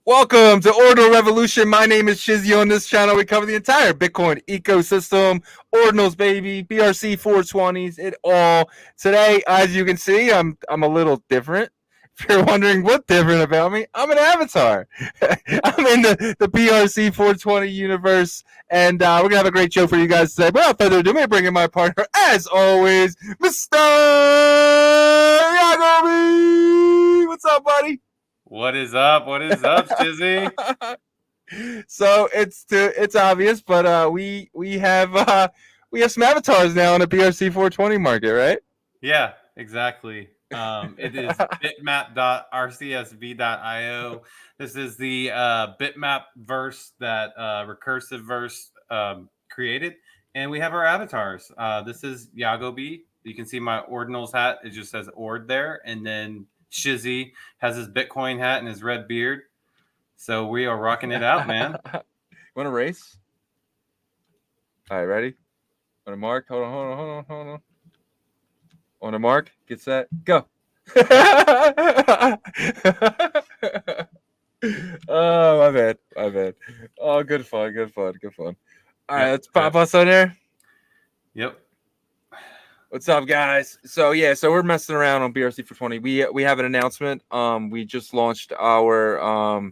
Welcome to Ordinal Revolution. My name is Shizzy. On this channel, we cover the entire Bitcoin ecosystem, Ordinals, baby, BRC420s, it all. Today, as you can see, I'm a little different. If you're wondering what different about me, I'm an avatar. I'm in the BRC420 universe, and we're going to have a great show for you guys today. But without further ado, let me bring in my partner, as always, Mr. Yagobi. What's up, buddy? What is up? What is up, Shizzy? So it's obvious, but we have some avatars now in the BRC420 market, right? Yeah, exactly. It is bitmap.rcsv.io. This is the Bitmap verse that Recursive verse created, and we have our avatars. This is Yagobi. You can see my Ordinals hat. It just says Ord there, and then Shizzy has his Bitcoin hat and his red beard. So we are rocking it out, man. Want to race? All right, ready? On a mark. Hold on. On a mark. Get set. Go. Oh, my bad. Oh, good fun. All right, let's pop us on there. Yep. What's up, guys? So we're messing around on BRC420. We have an announcement. We just launched our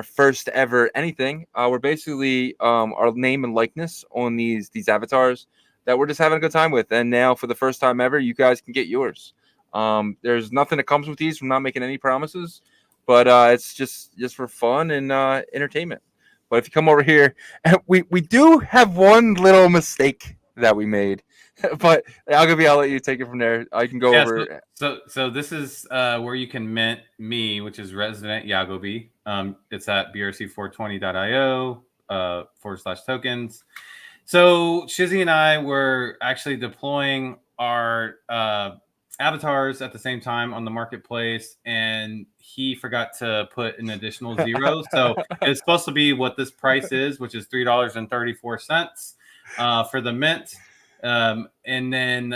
first ever anything. We're basically our name and likeness on these avatars that we're just having a good time with. And now, for the first time ever, you guys can get yours. There's nothing that comes with these. We're not making any promises, but it's just for fun and entertainment. But if you come over here, we do have one little mistake that we made. But I'll let you take it from there. I can go over. So this is where you can mint me, which is Resident Yagobi. It's at BRC420.io /tokens. So Shizzy and I were actually deploying our avatars at the same time on the marketplace, and he forgot to put an additional zero. So it's supposed to be what this price is, which is $3.34 for the mint. And then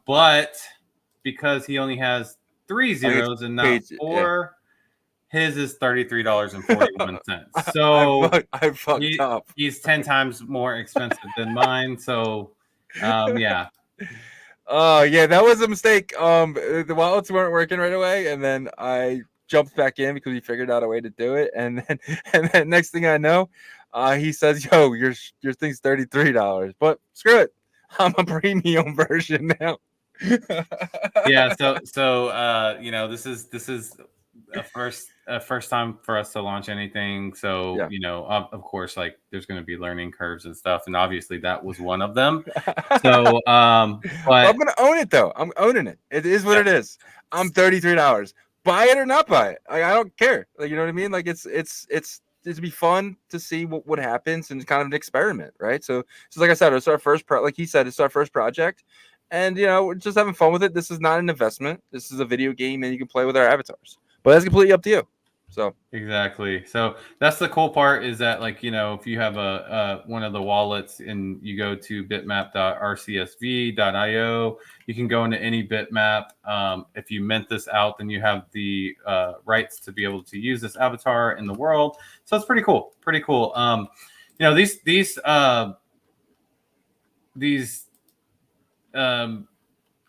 but because he only has 3 zeros and not 4, his is $33.41. So I fucked up. He's 10 times more expensive than mine. So yeah. Oh yeah, that was a mistake. The wallets weren't working right away, and then I jumped back in because he figured out a way to do it, and then next thing I know, he says, "Yo, your thing's $33." But screw it. I'm a premium version now. Yeah, so you know, this is a first time for us to launch anything. So yeah. You know, of course, like there's going to be learning curves and stuff, and obviously that was one of them. So but I'm going to own it though. I'm owning it. It is what it is. I'm $33. Buy it or not buy it. Like, I don't care. Like, you know what I mean? Like it's it'd be fun to see what happens and kind of an experiment, right? So like I said, it's our first like he said, it's our first project, and you know, we're just having fun with it. This is not an investment. This is a video game, and you can play with our avatars. But that's completely up to you. So exactly. So that's the cool part, is that, like, you know, if you have a one of the wallets and you go to bitmap.rcsv.io, you can go into any bitmap. If you mint this out, then you have the rights to be able to use this avatar in the world. So it's pretty cool. You know, these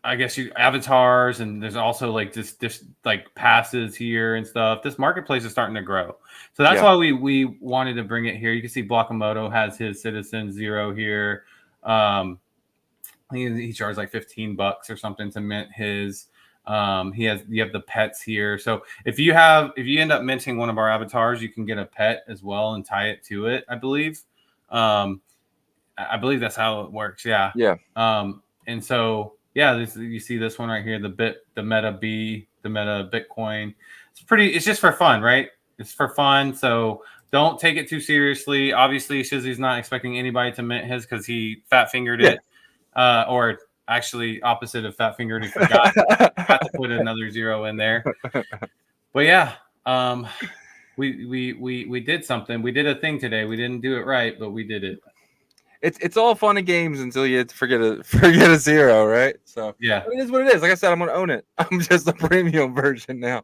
I guess avatars, and there's also like this like passes here and stuff. This marketplace is starting to grow, so that's why we wanted to bring it here. You can see Blockamoto has his Citizen Zero here. He charged like $15 or something to mint his. You have the pets here. So if you end up minting one of our avatars, you can get a pet as well and tie it to it. I believe that's how it works. Yeah. And so. Yeah, you see this one right here, the Meta Bitcoin. It's just for fun, right? It's for fun. So don't take it too seriously. Obviously, Shizzy's not expecting anybody to mint his because he fat fingered it. Or actually opposite of fat fingered, he forgot to put another zero in there. But yeah, we did something. We did a thing today. We didn't do it right, but we did it. It's all fun and games until you forget a zero, right? So yeah, it is what it is. Like I said, I'm gonna own it. I'm just a premium version now.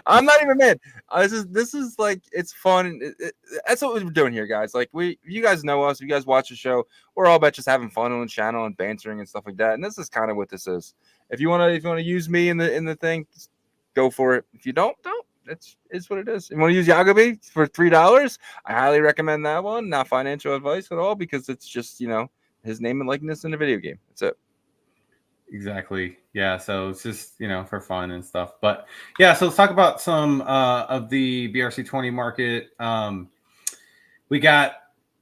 I'm not even mad. This is like, it's fun. That's what we're doing here, guys. Like, you guys know us. You guys watch the show. We're all about just having fun on the channel and bantering and stuff like that. And this is kind of what this is. If you want to use me in the thing, just go for it. If you don't. It's what it is. You want to use Yagobi for $3? I highly recommend that one. Not financial advice at all, because it's just, his name and likeness in a video game. That's it. Exactly. Yeah. So it's just, for fun and stuff. But yeah, so let's talk about some of the BRC20 market. We got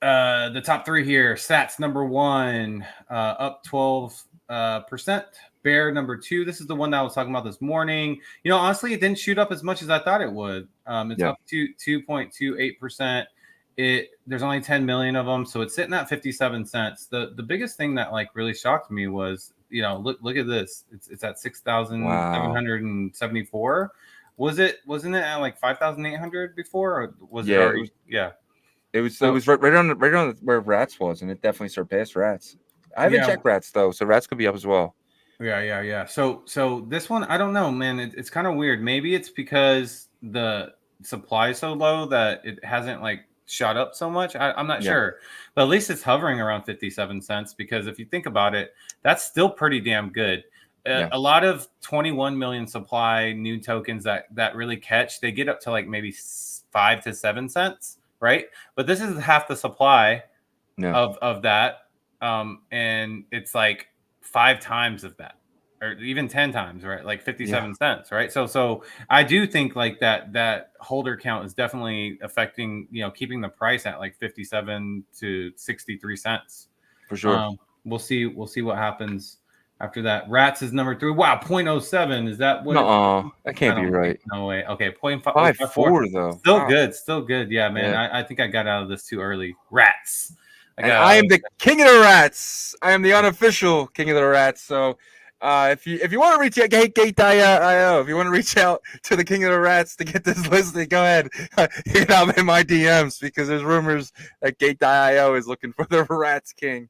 the top three here. Sats number 1, up 12%. Bear number 2. This is the one that I was talking about this morning. Honestly, it didn't shoot up as much as I thought it would. It's up to 2.28%. There's only 10 million of them, so it's sitting at 57 cents. The biggest thing that really shocked me was, look at this. It's at 6,774. Wasn't it at like 5,800 before, or was it already? It was right on where Rats was, and it definitely surpassed Rats. I haven't checked Rats though, so Rats could be up as well. Yeah. So this one, I don't know, man. It's kind of weird. Maybe it's because the supply is so low that it hasn't shot up so much. I'm not sure, but at least it's hovering around 57 cents, because if you think about it, that's still pretty damn good. A lot of 21 million supply new tokens that really catch, they get up to maybe 5 to 7 cents, right? But this is half the supply of that, and it's 5 times of that, or even 10 times, right? 57 cents, right? So I do think that holder count is definitely affecting, keeping the price at 57 to 63 cents. For sure. We'll see what happens after that. Rats is number 3. Wow, 0.07. Is that what? No, that can't be right. No way. Okay, 0.54 though. Still good. Yeah, man. Yeah. I think I got out of this too early. Rats. I am the king of the rats. I am the unofficial king of the rats. So if you want to reach out, Gate.io, if you want to reach out to the king of the rats to get this listed, go ahead. Hit up in my DMs, because there's rumors that Gate.io is looking for the rats king.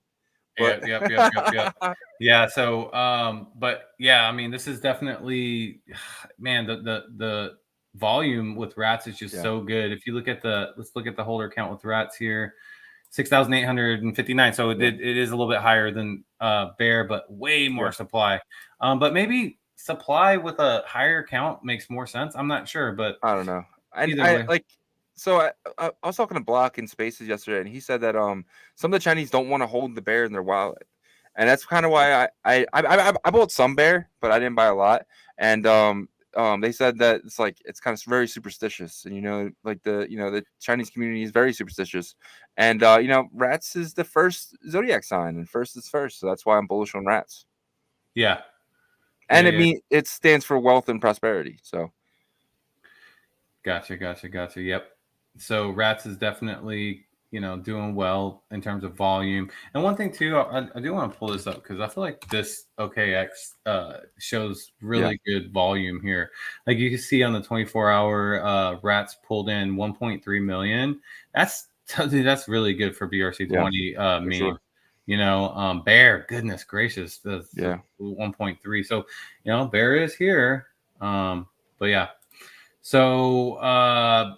But... Yep. Yeah. So, but yeah, I mean, this is definitely, man, the volume with Rats is just so good. If you look at let's look at the holder count with Rats here. 6,859. So it is a little bit higher than Bear, but way more supply. But maybe supply with a higher count makes more sense. I'm not sure, but I don't know. I was talking to Block in Spaces yesterday, and he said that some of the Chinese don't want to hold the Bear in their wallet, and that's kind of why I bought some Bear, but I didn't buy a lot. And they said that it's kind of very superstitious, and the Chinese community is very superstitious, and Rats is the first zodiac sign, and first is first, so that's why I'm bullish on Rats. Yeah, and it stands for wealth and prosperity. So, gotcha. Yep. So Rats is definitely doing well in terms of volume. And one thing too, I do want to pull this up, because I feel like this OKX shows really good volume here. Like you can see on the 24-hour, Rats pulled in 1.3 million. That's really good for BRC20 meme. Sure. Bear, goodness gracious, 1.3. So Bear is here. But yeah. So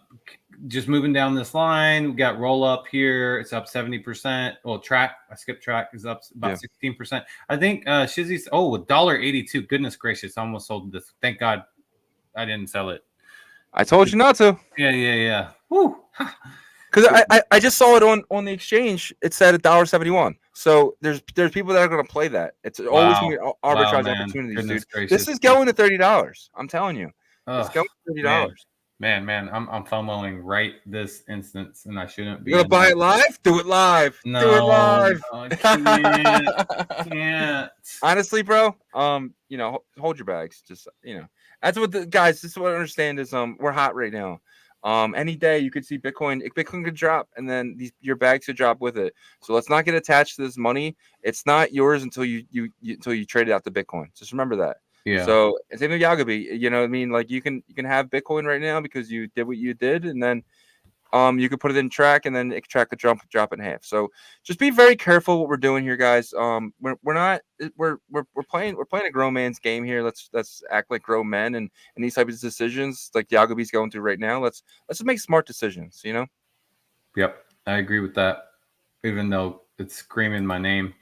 just moving down this line, we got roll up here. It's up 70%. Well, I skipped track, is up about 16%. I think Shizzy's $1.82. Goodness gracious, I almost sold this. Thank God I didn't sell it. I told you not to. Yeah. Woo. Because I just saw it on the exchange. It said $1.71. So there's people that are going to play that. It's always going to be arbitrage opportunities, Goodness dude. gracious. This is going to $30. I'm telling you. It's going to $30. Man, I'm FOMOing right this instance, and I shouldn't be. You gonna buy it live? Do it live. No, do it live. I can't. Honestly, bro, hold your bags. Just that's what guys. This is what I understand is we're hot right now. Any day you could see Bitcoin could drop, and then your bags could drop with it. So let's not get attached to this money. It's not yours until you trade it out to Bitcoin. Just remember that. Yeah. So same with Yagobi, what I mean? Like you can have Bitcoin right now because you did what you did, and then You could put it in track, and then it track could drop it in half. So just be very careful what we're doing here, guys. We're playing a grown man's game here. Let's act like grown men, and these types of decisions like Yagobi's going through right now. Let's just make smart decisions. You know. Yep, I agree with that. Even though it's screaming my name.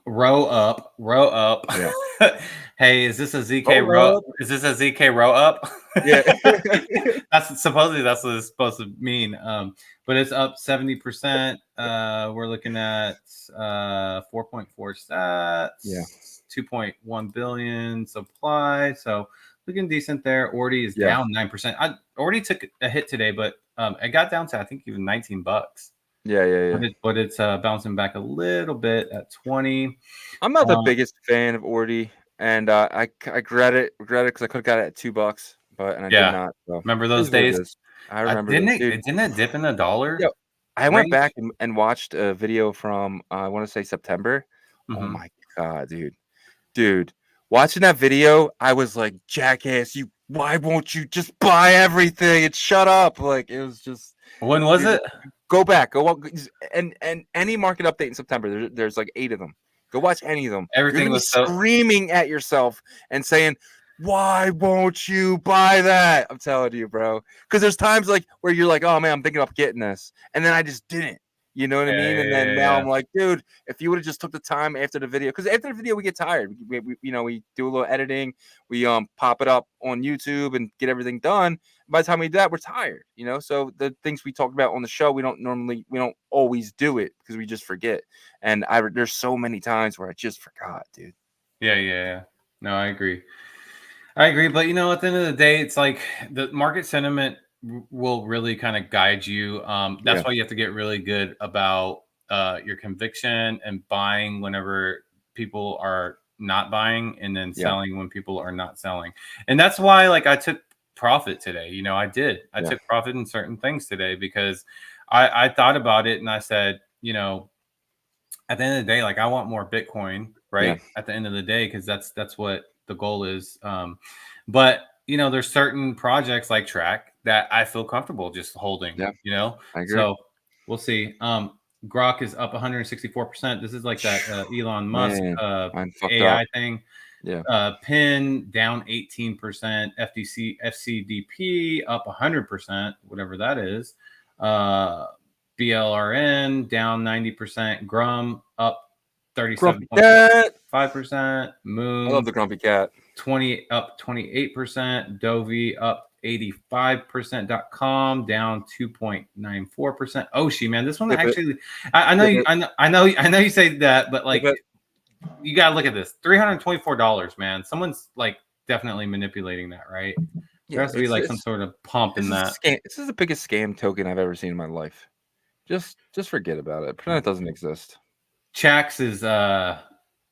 Row up. Yeah. Hey, is this a ZK row? Is this a ZK row up? Yeah. That's supposedly that's what it's supposed to mean. But it's up 70%. We're looking at 4.4 stats. Yeah. 2.1 billion supply. So looking decent there. Ordi is down 9%. Ordi took a hit today, but it got down to I think even $19. Yeah. But it's bouncing back a little bit at 20. I'm not the biggest fan of Ordi, and I regret it because I could have got it at $2, but I did not. So remember those days? I remember. Didn't it dip in $1? Yeah, I went back and watched a video from I want to say September. Mm-hmm. Oh my god, dude, watching that video, I was like, jackass, why won't you just buy everything and shut up? Like it was just. When was it? Go back, and any market update in September. There's like 8 of them. Go watch any of them. Everything was screaming at yourself and saying, "Why won't you buy that?" I'm telling you, bro. Because there's times like where you're like, "Oh man, I'm thinking of getting this," and then I just didn't. You know what I mean? And then now I'm like, dude, if you would have just took the time after the video, because after the video we get tired. We do a little editing, we pop it up on YouTube and get everything done. By the time we do that, we're tired. So the things we talked about on the show, we don't always do it because we just forget. And there's so many times where I just forgot, dude. Yeah. No, I agree. But at the end of the day, it's like the market sentiment will really kind of guide you. That's why you have to get really good about your conviction and buying whenever people are not buying, and then selling when people are not selling. And that's why I took profit today. I took profit in certain things today because I thought about it and I said, at the end of the day, I want more Bitcoin, right? At the end of the day, because that's what the goal is. But there's certain projects like Track that I feel comfortable just holding. I agree. So we'll see. Grok is up 164%. This is like that Elon Musk AI thing. Yeah. PIN down 18%. FCDP up 100%, whatever that is. BLRN down 90%. Grum up 37.5%. Moon. I love the Grumpy Cat. 28%. Dovey up 85%. .com down 2.94%. Oshi, man, this one actually. I know you say that, but you gotta look at this. $324, man. Someone's definitely manipulating that, right? There has to be some sort of pump in that. This is the biggest scam token I've ever seen in my life. Just forget about it. Pretend it doesn't exist. Chax is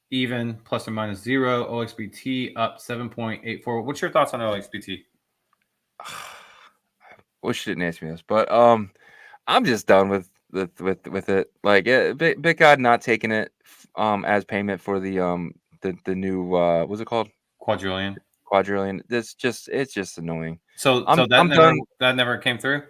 even plus or minus 0. OXBT up 7.84. What's your thoughts on OXBT? I wish you didn't ask me this, but I'm just done with it. Bitgod not taking it as payment for the new what's it called? Quadrillion. It's just annoying. So that never came through?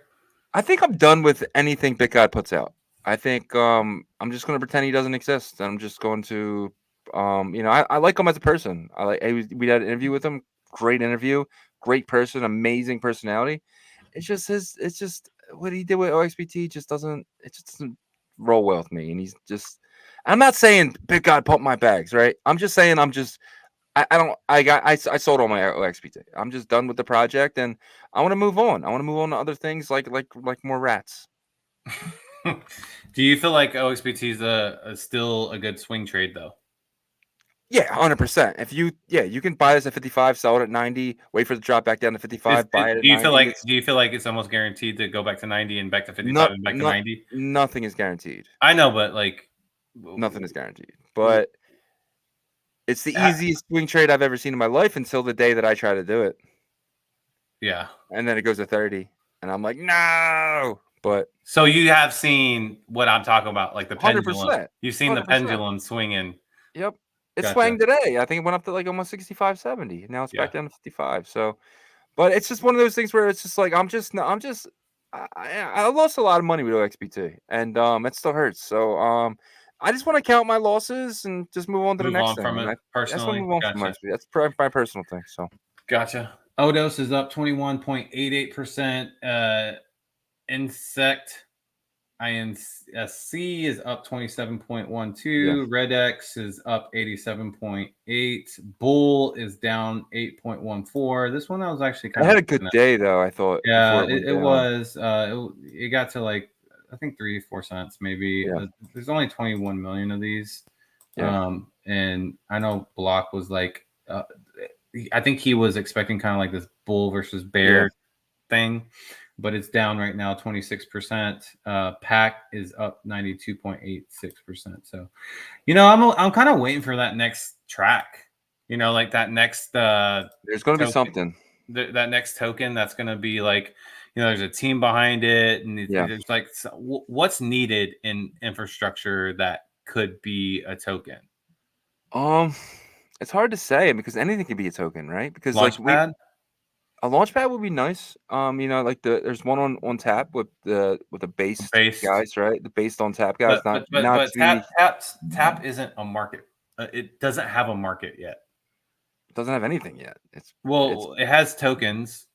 I think I'm done with anything BitGod puts out. I think I'm just going to pretend he doesn't exist. And I'm just going to, I like him as a person. We had an interview with him. Great interview. Great person. Amazing personality. It's just what he did with OXBT just doesn't roll well with me. And I'm not saying BitGod pumped my bags, right? I'm just saying I sold all my OXBT. I'm just done with the project, and I want to move on. I want to move on to other things like more rats. Do you feel like OXBT is still a good swing trade though? Yeah, 100%. If you can buy this at 55, sell it at 90, wait for it to drop back down to 55, buy it at 90. Do you feel like it's almost guaranteed to go back to 90 and back to 55 and back to 90? Nothing is guaranteed. I know, but nothing is guaranteed. But it's the easiest swing trade I've ever seen in my life until the day that I try to do it. Yeah. And then it goes to 30. And I'm like, no. But so you have seen what I'm talking about, like the 100%. pendulum. You've seen 100%. The pendulum swinging. Yep. It swung today. I think it went up to almost 65, 70. Now it's back down to 55. So But it's just one of those things where it's just like I lost a lot of money with OXBT, and it still hurts. So I just want to count my losses and just move on to the next thing. From it personally. That's what move on from my. That's my personal thing. So gotcha. Odos is up 21.88%. Insect INC is up 27.12. Redex is up 87.8. Bull is down 8.14. This one I was actually kind of had a good day though. I thought. Yeah, it was. It got to like I think 3-4 cents maybe. Yeah. There's only 21 million of these. Yeah. And I know Block was like, I think he was expecting kind of like this bull versus bear thing, but it's down right now 26%. Pack is up 92.86%. So, I'm kind of waiting for that next track. Like that next. There's going to be something. That next token that's going to be like, there's a team behind it, and there's like what's needed in infrastructure that could be a token. It's hard to say because anything can be a token, right? Because Launchpad? A launchpad would be nice. Like there's one on tap with the base guys, right? The based on tap guys. But tap isn't a market. It doesn't have a market yet. It doesn't have anything yet. It has tokens.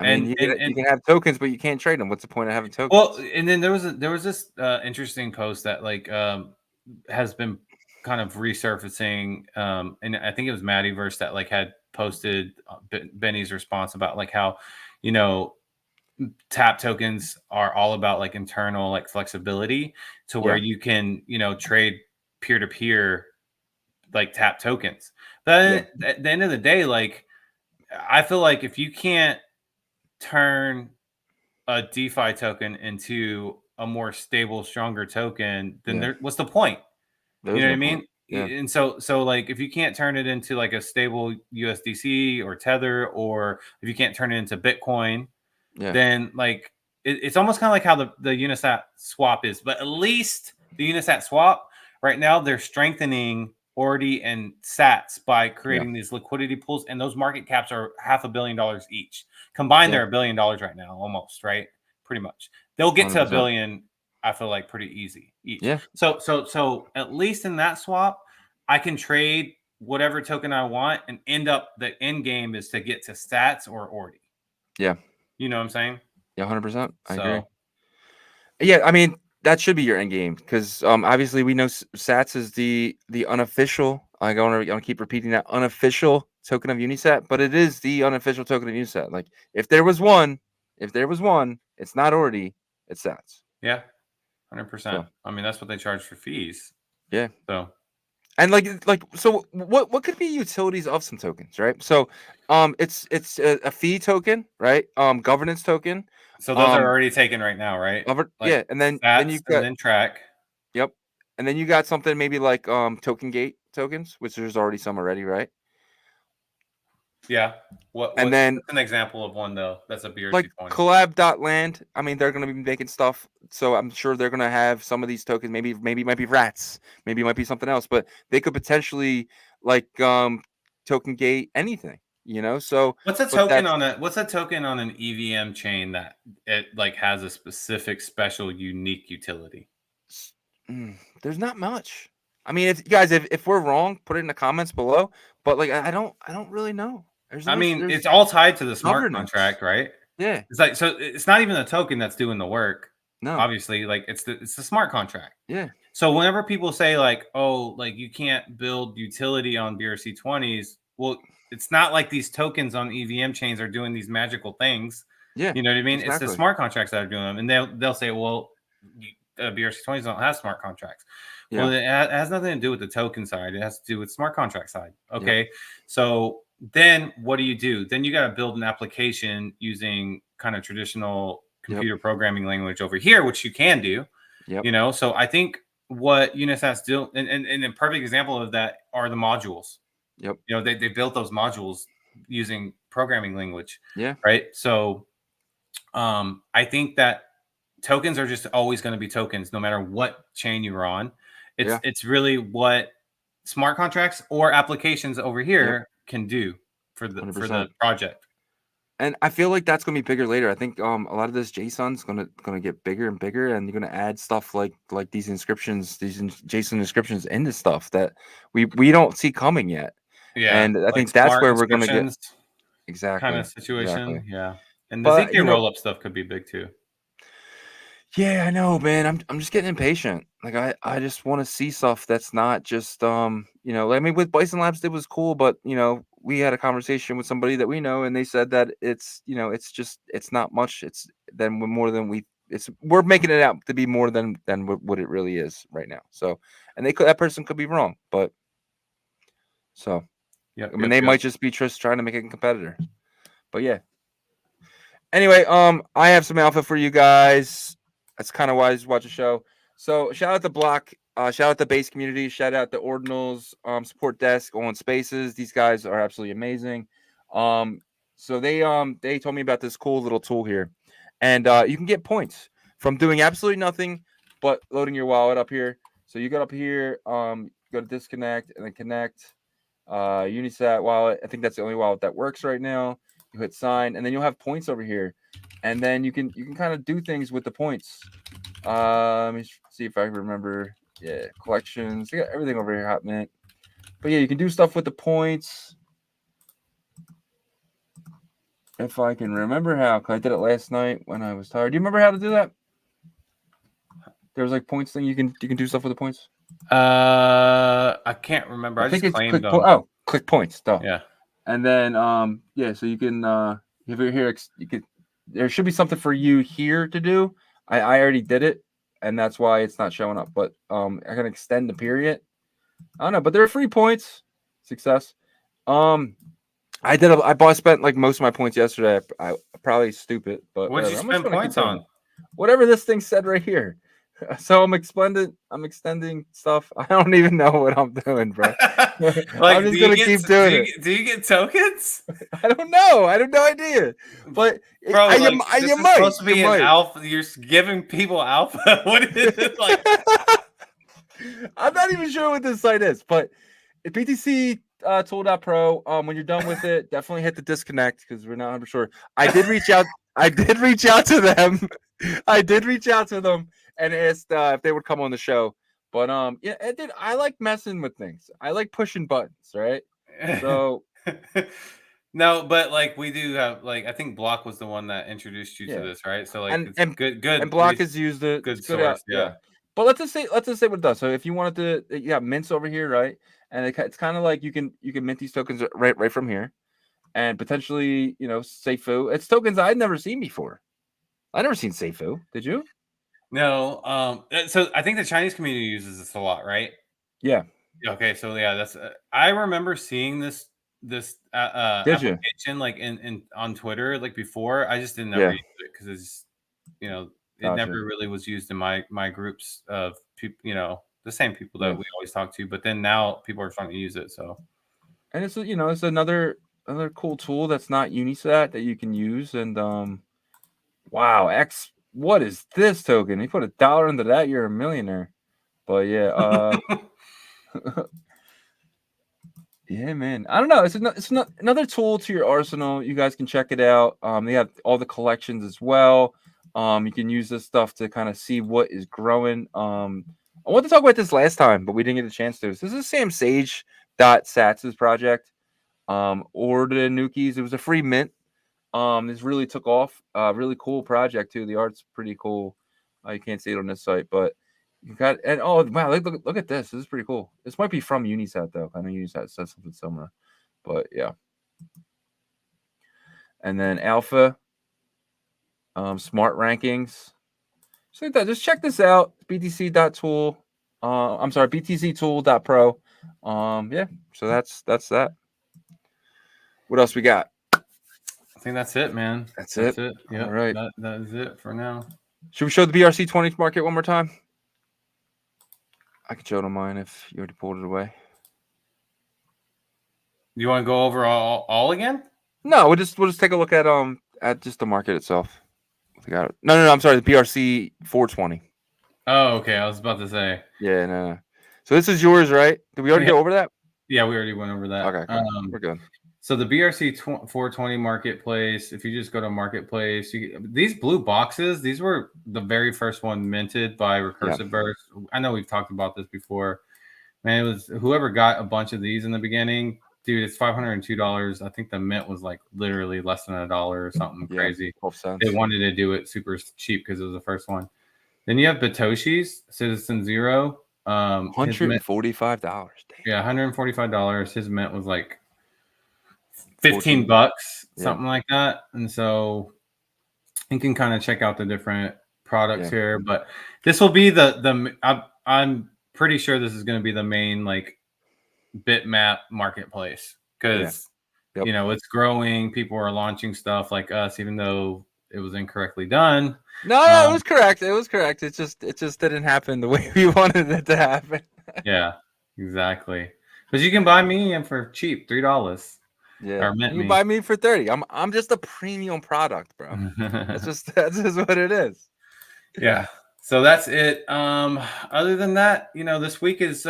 You can have tokens, but you can't trade them. What's the point of having tokens? Well, and then there was this interesting post that has been kind of resurfacing, and I think it was Metaverse that had posted Benny's response about how tap tokens are all about internal flexibility to where you can trade peer-to-peer tap tokens. But at the end of the day, I feel like if you can't turn a DeFi token into a more stable, stronger token, then what's the point? You know what I mean? Yeah. And so if you can't turn it into a stable USDC or Tether, or if you can't turn it into Bitcoin, then it's almost kind of like how the Unisat swap is. But at least the Unisat swap right now, they're strengthening Ordi and Sats by creating these liquidity pools, and those market caps are $500 million each. Combined, they're $1 billion right now, almost, right? Pretty much. They'll get to $1 billion, I feel like, pretty easy each. Yeah. So at least in that swap, I can trade whatever token I want and the end game is to get to Sats or Ordi. Yeah. You know what I'm saying? Yeah, 100%. I agree. Yeah, that should be your end game because obviously we know Sats is the unofficial. I'm gonna keep repeating that, unofficial token of Unisat, but it is the unofficial token of Unisat. If there was one, it's not Ordi, it's Sats. Yeah, 100%. That's what they charge for fees. Yeah. So. And so what could be utilities of some tokens, right? So it's a fee token, right? Governance token. So those are already taken right now, right? And then you got, and then track. Yep. And then you got something maybe like token gate tokens, which there's already some already, right? Yeah. What's an example of one though? That's a BRC20. Collab.land. They're gonna be making stuff, so I'm sure they're gonna have some of these tokens. Maybe it might be rats, maybe it might be something else, but they could potentially token gate anything, So what's a token on an EVM chain that it has a specific, special, unique utility? There's not much. If we're wrong, put it in the comments below. But I don't really know. It's all tied to the smart contract, right? Yeah. It's it's not even a token that's doing the work. No. Obviously, it's the smart contract. Yeah. So whenever people say you can't build utility on BRC20s, well, it's not like these tokens on EVM chains are doing these magical things. Yeah. You know what I mean? Exactly. It's the smart contracts that are doing them, and they'll say, well, BRC20s don't have smart contracts. Yeah. Well, it has nothing to do with the token side. It has to do with smart contract side. Okay. Yeah. So then what do? Then you got to build an application using kind of traditional computer programming language over here, which you can do. Yep. So I think what Unisat's doing, and a perfect example of that are the modules. Yep. They built those modules using programming language. Yeah. Right. So I think that tokens are just always going to be tokens, no matter what chain you're on. It's really what smart contracts or applications over here can do for the project. And I feel like that's gonna be bigger later. I think a lot of this JSON's gonna get bigger and bigger, and you're gonna add stuff like these inscriptions, JSON inscriptions into stuff that we don't see coming yet. Yeah, and I like think that's where we're gonna get kind exactly of situation. exactly. Yeah, and the But ZK rollup stuff could be big too. Yeah, I know, man. I'm just getting impatient. Like I just want to see stuff that's not just I mean with Bison Labs it was cool, but we had a conversation with somebody that we know and they said that it's not much. It's then more than we're making it out to be more than what it really is right now. So, and that person could be wrong, but so yeah, I mean they might just be just trying to make it a competitor. But yeah. Anyway, I have some alpha for you guys. That's kind of why I just watch the show. So shout out to Block, shout out the base community, shout out the Ordinals support desk on Spaces. These guys are absolutely amazing. So they told me about this cool little tool here, and you can get points from doing absolutely nothing but loading your wallet up here. So you go up here, go to disconnect and then connect. Unisat wallet. I think that's the only wallet that works right now. You hit sign, and then you'll have points over here, and then you can kind of do things with the points. Let me see if I remember. Yeah, collections. You got everything over here, Hot Mint. But yeah, you can do stuff with the points. If I can remember how, because I did it last night when I was tired. Do you remember how to do that? There was like points thing. You can do stuff with the points. I can't remember. I think just claimed them. Click points. Duh. Yeah. And then yeah, so you can if you're here, you could. There should be something for you here to do. I already did it, and that's why it's not showing up. But I can extend the period. I don't know, but there are free points. Success. I spent like most of my points yesterday. I probably stupid, but what did you spend points on? Whatever this thing said right here. So I'm extending stuff. I don't even know what I'm doing, bro. Like, I'm just gonna keep doing it. Do you get tokens? I don't know. I have no idea. But bro, this is supposed to be an alpha. You're giving people alpha. What is it like? I'm not even sure what this site is, but BTC tool.pro. When you're done with it, definitely hit the disconnect because we're not 100% sure. I did reach out to them. I did reach out to them and asked if they would come on the show. But yeah, I like messing with things. I like pushing buttons, right? So no, but like we do have I think Block was the one that introduced you to this, right? So like it's good. And Block has used it. Good source, yeah. But let's just say what it does. So if you wanted to, you have mints over here, right? And it's kind of like you can mint these tokens right from here, and potentially Seifu. It's tokens I'd never seen before. I never seen Seifu. Did you? No. So I think the Chinese community uses this a lot, right? Yeah. Okay. So yeah, that's. I remember seeing this application like in on Twitter like before. I just didn't ever use it because it's it never really was used in my groups of people. The same people that we always talk to. But then now people are starting to use it. So. And it's it's another cool tool that's not Unisat that you can use. And wow, what is this token? You put $1 into that, you're a millionaire. But yeah, yeah, man. I don't know. It's another tool to your arsenal. You guys can check it out. They have all the collections as well. You can use this stuff to kind of see what is growing. I wanted to talk about this last time, but we didn't get a chance to. This is Sam Sage Sats's project. Ordinukis. It was a free mint. This really took off. Really cool project too. The art's pretty cool. You can't see it on this site, but you got oh wow, look at this. This is pretty cool. This might be from Unisat though. I know Unisat says something similar, but yeah. And then alpha, smart rankings. Just check this out. BTC.tool. I'm sorry, BTCtool.pro. Yeah. So that's that. What else we got? I think that's it, man. That's it. Yeah. All right. That is it for now. Should we show the BRC20 market one more time? I can show it on mine if you already pulled it away. You want to go over all again? No, we'll just take a look at just the market itself. No, I'm sorry, the BRC420. Oh, okay. I was about to say. Yeah, no. So this is yours, right? Did we already go over that? Yeah, we already went over that. Okay, cool. We're good. So the BRC420 marketplace, if you just go to marketplace, these blue boxes, these were the very first one minted by Recursive. Yeah. I know we've talked about this before. Man, it was whoever got a bunch of these in the beginning, dude, it's $502. I think the mint was like literally less than $1 or something crazy. 12 cents. They wanted to do it super cheap because it was the first one. Then you have Batoshi's, Citizen Zero. $145. Yeah, $145. His mint was like $15, something like that. And so you can kind of check out the different products here. But this will be I'm pretty sure this is going to be the main like Bitmap marketplace because you know it's growing. People are launching stuff like us, even though it was incorrectly done. No, it was correct. It was correct. It just didn't happen the way we wanted it to happen. Yeah, exactly. But you can buy me for cheap, $3. Yeah, you buy me for 30. I'm just a premium product, bro. that's just what it is. Yeah. So that's it. Other than that, you know, this week is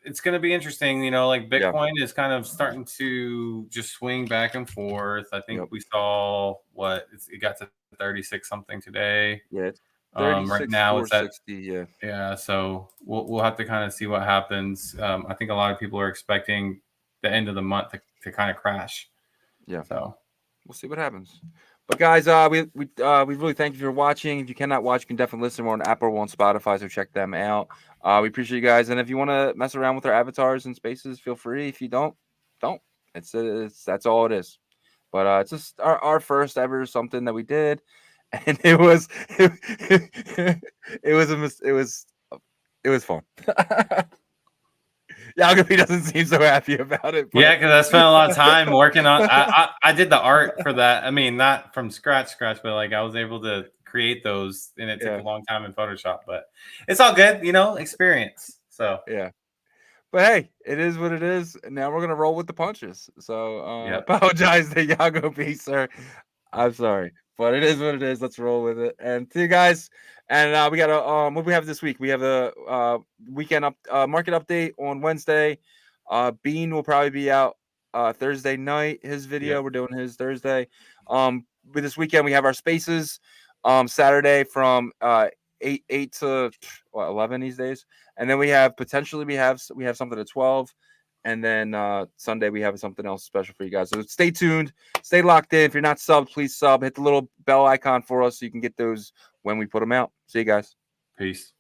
it's going to be interesting. You know, like Bitcoin is kind of starting to just swing back and forth. I think we saw it got to 36 something today. Yeah, it's 36, right now it's at 60. Yeah. So we'll have to kind of see what happens. I think a lot of people are expecting the end of the month to kind of crash. Yeah. So we'll see what happens. But guys, we really thank you for watching. If you cannot watch, you can definitely listen. We're on Apple or on Spotify, so check them out. We appreciate you guys. And if you want to mess around with our avatars and spaces, feel free. If you don't. That's all it is. But it's just our first ever something that we did, and it was fun. Yagobi doesn't seem so happy about it. But... Yeah, because I spent a lot of time working on. I did the art for that. I mean, not from scratch, but like I was able to create those, and it took a long time in Photoshop. But it's all good, you know, experience. So yeah. But hey, it is what it is. And now we're gonna roll with the punches. So apologize to Yagobi, sir. I'm sorry, but it is what it is. Let's roll with it. And to you guys, and we got a what we have this week. We have a weekend market update on Wednesday. Bean will probably be out Thursday night. His video, we're doing his Thursday. With this weekend, we have our spaces. Saturday from 8 to 11 these days, and then we have something at 12. And then Sunday, we have something else special for you guys. So stay tuned. Stay locked in. If you're not subbed, please sub. Hit the little bell icon for us so you can get those when we put them out. See you guys. Peace.